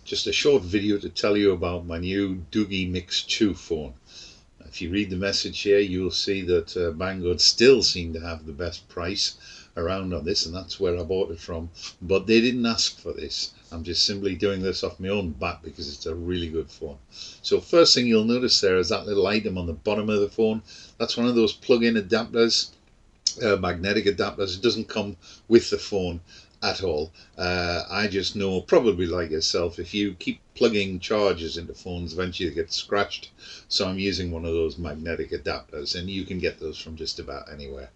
Just a short video to tell you about my new Doogee Mix 2 phone. If you read the message here, you'll see that Banggood still seem to have the best price around on this, and that's where I bought it from. But they didn't ask for this. I'm just simply doing this off my own bat because it's a really good phone. So first thing you'll notice there is that little item on the bottom of the phone. That's one of those plug-in adapters, magnetic adapters. It doesn't come with the phone at all. I just know, probably like yourself, if you keep plugging chargers into phones, eventually they get scratched. So I'm using one of those magnetic adapters, and you can get those from just about anywhere.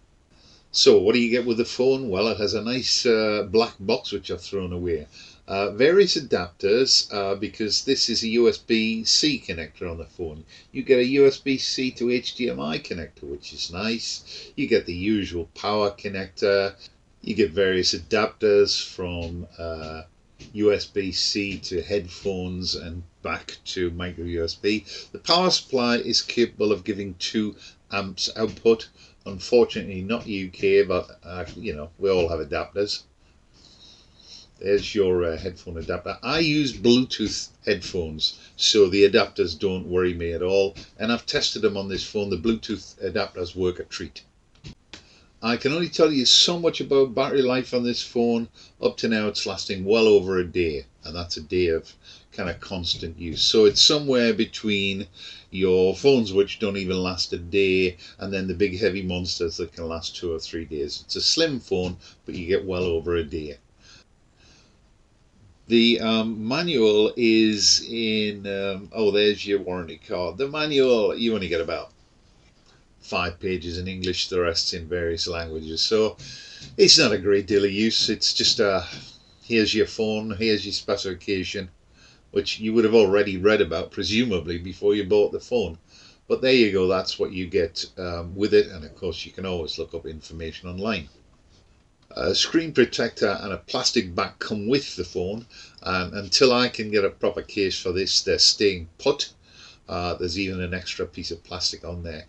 So what do you get with the phone? Well, it has a nice black box which I've thrown away. Various adapters, because this is a USB-C connector on the phone. You get a USB-C to HDMI connector, which is nice. You get the usual power connector. You get various adapters from USB-C to headphones and back to micro USB. The power supply is capable of giving 2 amps output. Unfortunately not UK, but you know, we all have adapters. There's your headphone adapter. I use Bluetooth headphones, so the adapters don't worry me at all, and I've tested them on this phone. The Bluetooth adapters work a treat. I can only tell you so much about battery life on this phone. Up to now it's lasting well over a day, and that's a day of kind of constant use. So it's somewhere between your phones which don't even last a day and then the big heavy monsters that can last 2 or 3 days. It's a slim phone, but you get well over a day. The manual is in, oh, there's your warranty card. The manual, you only get about 5 pages in English, the rest's in various languages, so it's not a great deal of use. It's just here's your phone, here's your specification, which you would have already read about presumably before you bought the phone, but there you go, that's what you get with it. And of course you can always look up information online. A screen protector and a plastic back come with the phone, and until I can get a proper case for this, they're staying put. There's even an extra piece of plastic on there.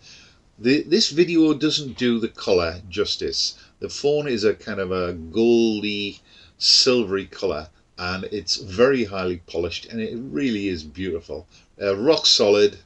This video doesn't do the colour justice. The phone is a kind of a goldy, silvery colour, and it's very highly polished, and it really is beautiful. Rock solid.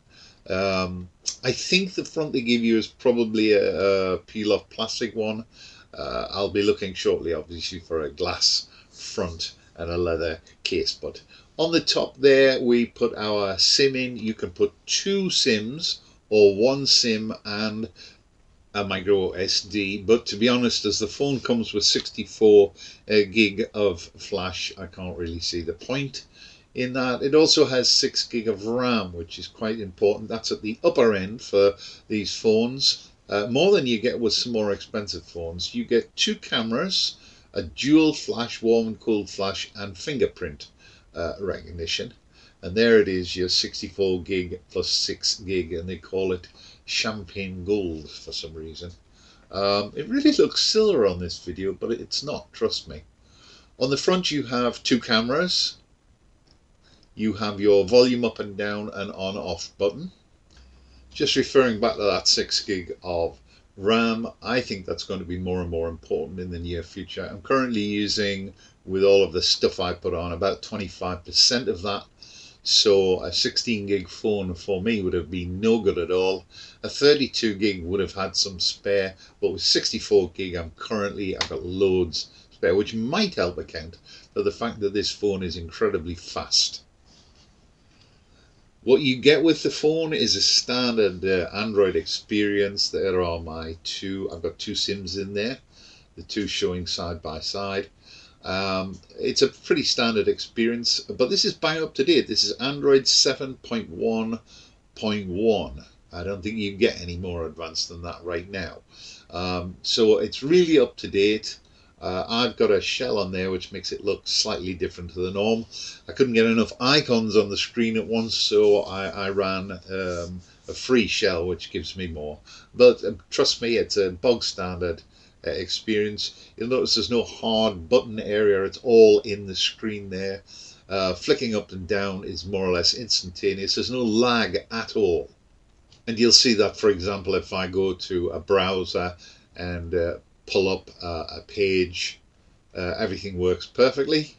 I think the front they give you is probably a peel-off plastic one. I'll be looking shortly, obviously, for a glass front and a leather case. But on the top there, we put our SIM in. You can put 2 SIMs or 1 SIM and a micro SD, but to be honest, as the phone comes with 64 gig of flash, I can't really see the point in that. It also has 6 gig of RAM, which is quite important. That's at the upper end for these phones, more than you get with some more expensive phones. You get 2 cameras, a dual flash, warm and cold flash, and fingerprint recognition. And there it is, your 64 gig plus 6 gig, and they call it champagne gold for some reason. It really looks silver on this video, but it's not, trust me. On the front you have 2 cameras. You have your volume up and down and on off button. Just referring back to that 6 gig of RAM, I think that's going to be more and more important in the near future. I'm currently using, with all of the stuff I put on, about 25% of that. So a 16 gig phone for me would have been no good at all. A 32 gig would have had some spare, but with 64 gig I've got loads spare, which might help account for the fact that this phone is incredibly fast. What you get with the phone is a standard Android experience. There are my 2, I've got 2 SIMs in there, the 2 showing side by side. It's a pretty standard experience, but this is bang up to date. This is Android 7.1.1. I don't think you get any more advanced than that right now. So it's really up to date. I've got a shell on there which makes it look slightly different to the norm. I couldn't get enough icons on the screen at once, so I ran a free shell which gives me more. But trust me, it's a bog standard experience. You'll notice there's no hard button area, it's all in the screen there. Flicking up and down is more or less instantaneous. There's no lag at all, and you'll see that, for example, if I go to a browser and pull up a page, everything works perfectly.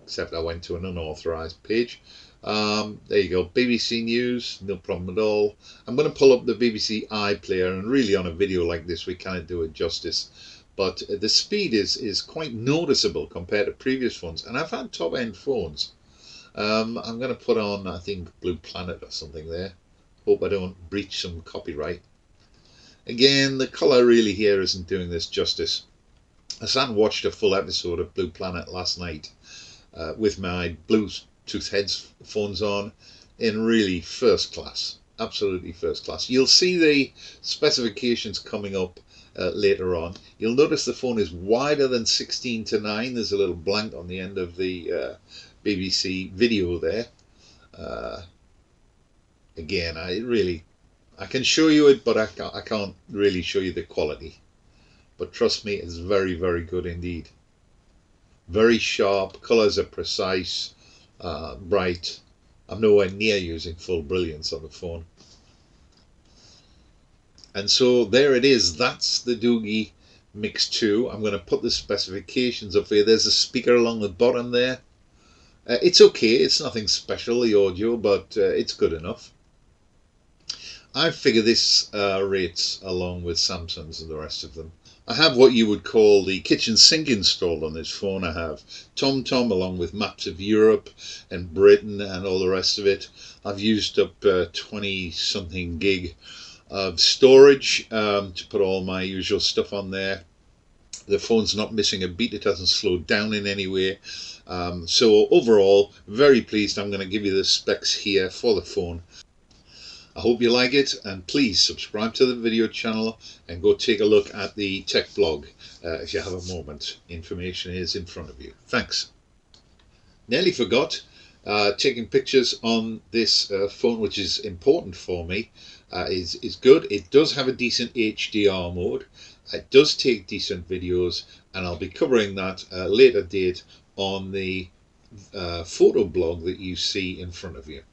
except I went to an unauthorized page. There you go, BBC News, no problem at all. I'm going to pull up the BBC Iplayer, and really on a video like this we can't do it justice, but the speed is quite noticeable compared to previous phones, and I've had top end phones. I'm going to put on, I think, Blue Planet or something there. Hope I don't breach some copyright. Again, the colour really here isn't doing this justice. I sat and watched a full episode of Blue Planet last night with my Bluetooth headphones on, in really first class, absolutely first class. You'll see the specifications coming up later on. You'll notice the phone is wider than 16:9. There's a little blank on the end of the BBC video there. Again, I can show you it, but I can't really show you the quality. But trust me, it's very, very good indeed. Very sharp, colours are precise, bright. I'm nowhere near using full brilliance on the phone. And so there it is. That's the Doogee Mix 2. I'm going to put the specifications up here. There's a speaker along the bottom there. It's okay. It's nothing special, the audio, but it's good enough. I figure this rates along with Samsung's and the rest of them. I have what you would call the kitchen sink installed on this phone. I have TomTom along with maps of Europe and Britain and all the rest of it. I've used up 20 something gig of storage to put all my usual stuff on there. The phone's not missing a beat. It hasn't slowed down in any way. So overall, very pleased. I'm going to give you the specs here for the phone. I hope you like it, and please subscribe to the video channel and go take a look at the tech blog if you have a moment. Information is in front of you. Thanks. Nearly forgot, taking pictures on this phone, which is important for me, is good. It does have a decent HDR mode. It does take decent videos, and I'll be covering that later date on the photo blog that you see in front of you.